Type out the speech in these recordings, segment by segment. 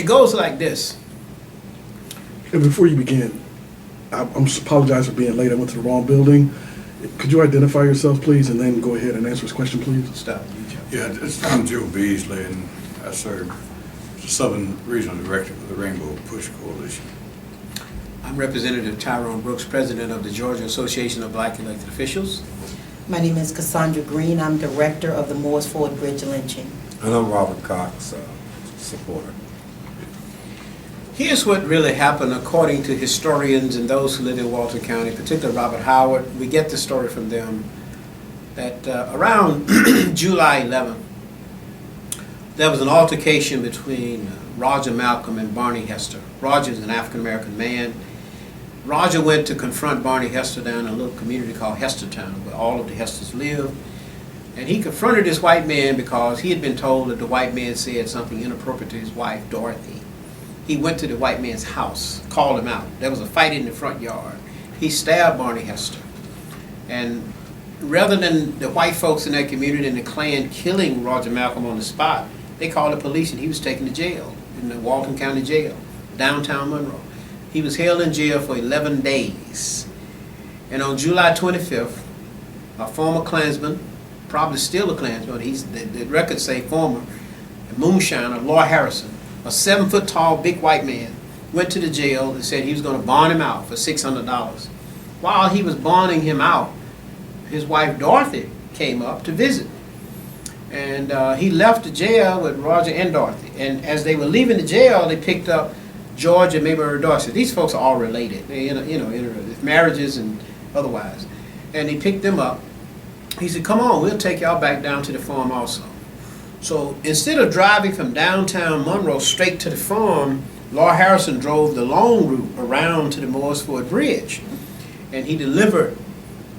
It goes like this. And before you begin, I'm apologize for being late. I went to the wrong building. Could you identify yourself, please, and then go ahead and answer his question, please? Stop. Yeah, I'm Joe Beasley, and I serve as the Southern Regional Director for the Rainbow Push Coalition. I'm Representative Tyrone Brooks, President of the Georgia Association of Black Elected Officials. My name is Cassandra Green. I'm Director of the Moores Ford Bridge Lynching. And I'm Robert Cox, supporter. Here's what really happened according to historians and those who live in Walton County, particularly Robert Howard. We get the story from them that around July 11th, there was an altercation between Roger Malcom and Barney Hester. Roger's an African-American man. Roger went to confront Barney Hester down in a little community called Hestertown, where all of the Hesters live. And he confronted this white man because he had been told that the white man said something inappropriate to his wife, Dorothy. He went to the white man's house, called him out. There was a fight in the front yard. He stabbed Barney Hester. And rather than the white folks in that community and the Klan killing Roger Malcom on the spot, they called the police and he was taken to jail, in the Walton County Jail, downtown Monroe. He was held in jail for 11 days. And on July 25th, a former Klansman, probably still a Klansman, the records say former, moonshiner, Lord Harrison, a 7-foot-tall big white man, went to the jail and said he was going to bond him out for $600. While he was bonding him out, his wife Dorothy came up to visit. And he left the jail with Roger and Dorothy. And as they were leaving the jail, they picked up George and Mabel Dorsey. These folks are all related, marriages and otherwise. And he picked them up. He said, "Come on, we'll take y'all back down to the farm also." So instead of driving from downtown Monroe straight to the farm, Lord Harrison drove the long route around to the Moores Ford Bridge. And he delivered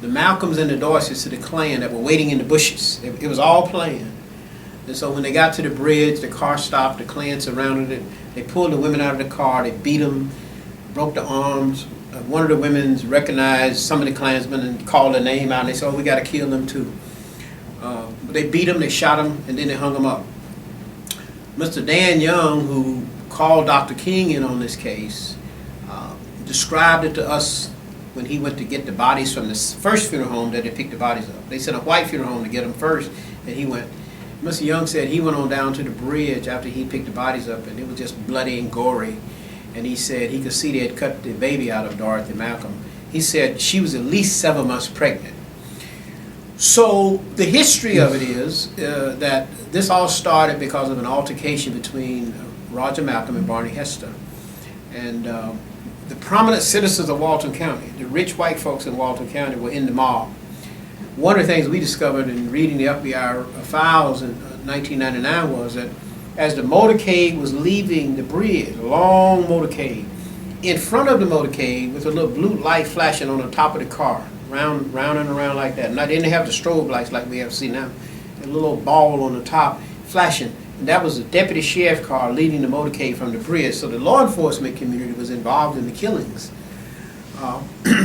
the Malcoms and the Dorseys to the Klan that were waiting in the bushes. It was all planned. And so when they got to the bridge, the car stopped, the Klan surrounded it. They pulled the women out of the car, they beat them, broke the arms. One of the women recognized some of the Klansmen and called their name out, and they said, "Oh, we got to kill them too." They beat him, they shot him, and then they hung him up. Mr. Dan Young, who called Dr. King in on this case, described it to us when he went to get the bodies from the first funeral home that they picked the bodies up. They sent a white funeral home to get them first, and he went. Mr. Young said he went on down to the bridge after he picked the bodies up, and it was just bloody and gory. And he said he could see they had cut the baby out of Dorothy Malcom. He said she was at least 7 months pregnant. So the history of it is that this all started because of an altercation between Roger Malcom and Barney Hester. And the prominent citizens of Walton County, the rich white folks in Walton County, were in the mob. One of the things we discovered in reading the FBI files in 1999 was that as the motorcade was leaving the bridge, a long motorcade, in front of the motorcade with a little blue light flashing on the top of the car, round and around like that. Now, they didn't have the strobe lights like we have seen now. A little ball on the top flashing. And that was the deputy sheriff car leading the motorcade from the bridge. So the law enforcement community was involved in the killings.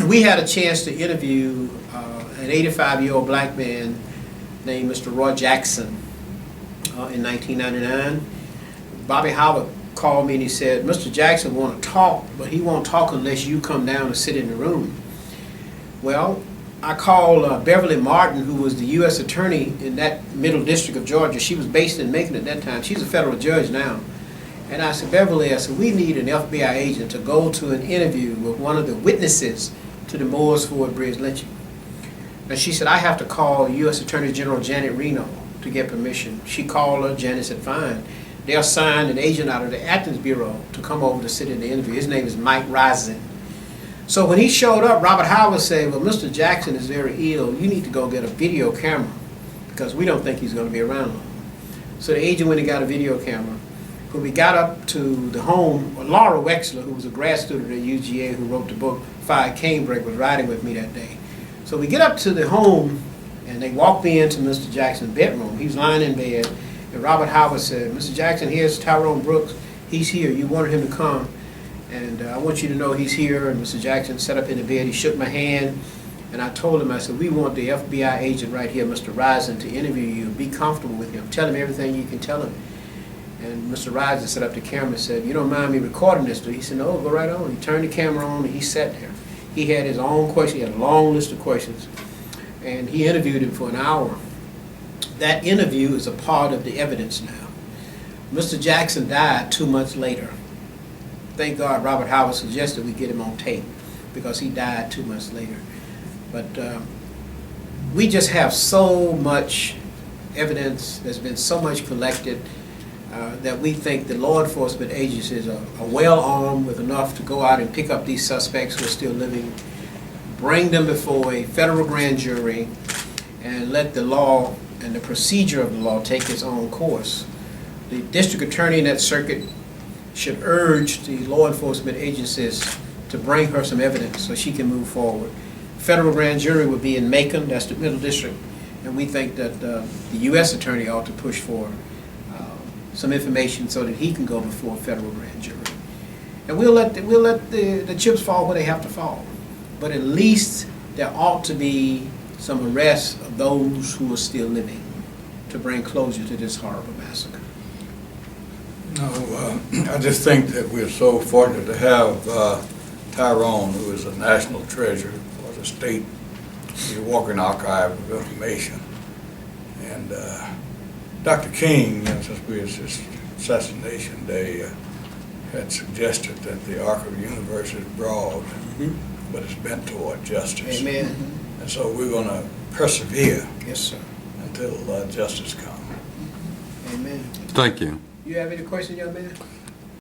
We had a chance to interview an 85-year-old black man named Mr. Roy Jackson in 1999. Bobby Howard called me and he said, "Mr. Jackson want to talk, but he won't talk unless you come down and sit in the room." Well, I called Beverly Martin, who was the U.S. attorney in that middle district of Georgia. She was based in Macon at that time. She's a federal judge now. And I said, "Beverly," I said, "we need an FBI agent to go to an interview with one of the witnesses to the Moores Ford Bridge lynching." And she said, "I have to call U.S. Attorney General Janet Reno to get permission." She called her. Janet said, "Fine." They assigned an agent out of the Athens Bureau to come over to sit in the interview. His name is Mike Rising. So when he showed up, Robert Howard said, "Well, Mr. Jackson is very ill. You need to go get a video camera because we don't think he's going to be around long." So the agent went and got a video camera. When we got up to the home, Laura Wexler, who was a grad student at UGA who wrote the book Fire Canebrake, was riding with me that day. So we get up to the home, and they walked me into Mr. Jackson's bedroom. He was lying in bed, and Robert Howard said, "Mr. Jackson, here's Tyrone Brooks. He's here. You wanted him to come, and I want you to know he's here." And Mr. Jackson sat up in the bed. He shook my hand, and I told him, I said, "We want the FBI agent right here, Mr. Rising, to interview you. Be comfortable with him. Tell him everything you can tell him." And Mr. Rising set up the camera and said, "You don't mind me recording this, do you?" He said, "No, go right on." He turned the camera on and he sat there. He had his own question. He had a long list of questions. And he interviewed him for an hour. That interview is a part of the evidence now. Mr. Jackson died 2 months later. Thank God Robert Howard suggested we get him on tape because he died 2 months later. But we just have so much evidence. There's been so much collected that we think the law enforcement agencies are well armed with enough to go out and pick up these suspects who are still living, bring them before a federal grand jury, and let the law and the procedure of the law take its own course. The district attorney in that circuit should urge the law enforcement agencies to bring her some evidence so she can move forward. Federal grand jury would be in Macon, that's the middle district, and we think that the U.S. attorney ought to push for some information so that he can go before a federal grand jury. And we'll let the chips fall where they have to fall. But at least there ought to be some arrests of those who are still living to bring closure to this horrible massacre. No, I just think that we're so fortunate to have Tyrone, who is a national treasure for the state. He's a walking archive of information. And Dr. King, since we had his assassination day, had suggested that the arc of the universe is broad, but it's bent toward justice. Amen. And so we're going to persevere Yes, sir. until justice comes. Amen. Thank you. You have any questions, young man?